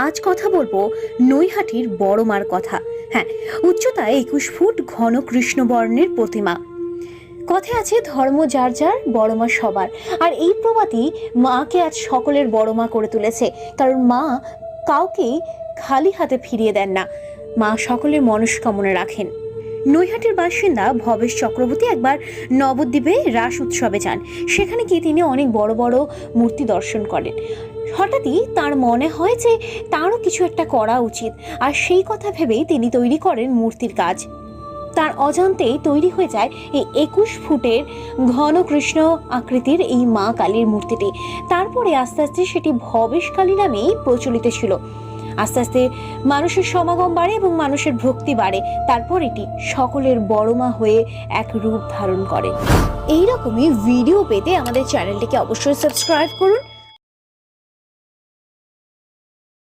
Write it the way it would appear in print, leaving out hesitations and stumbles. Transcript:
আজ কথা বলবো নৈহাটির বড় মার কথা। হ্যাঁ, উচ্চতায় 21 ফুট, ঘন কৃষ্ণবর্ণের প্রতিমা। কথায় আছে, ধর্ম যার যার, বড় মা সবার। আর এই প্রবাদই মাকে আজ সকলের বড় মা করে তুলেছে। কারণ মা কাউকেই খালি হাতে ফিরিয়ে দেন না, মা সকলের মনস্কামনা রাখেন। নৈহাটির বাসিন্দা ভবেশ চক্রবর্তী একবার নবদ্বীপে রাস উৎসবে যান। সেখানে গিয়ে তিনি অনেক বড় বড় মূর্তি দর্শন করেন। হঠাৎই তার মনে হয় যে তারও কিছু একটা করা উচিত, আর সেই কথা ভেবেই তিনি তৈরি করেন মূর্তির কাজ। তার অজান্তেই তৈরি হয়ে যায় এই 21 ফুটের ঘন কৃষ্ণ আকৃতির এই মা কালীর মূর্তিটি। তারপরে আস্তে আস্তে সেটি ভবেশ কালী নামেই প্রচলিত ছিল। আস্তে আস্তে মানুষের সমাগম বাড়ে এবং মানুষের ভক্তি বাড়ে। তারপর এটি সকলের বড় মা হয়ে এক রূপ ধারণ করে। এইরকমই ভিডিও পেতে আমাদের চ্যানেলটিকে অবশ্যই সাবস্ক্রাইব করুন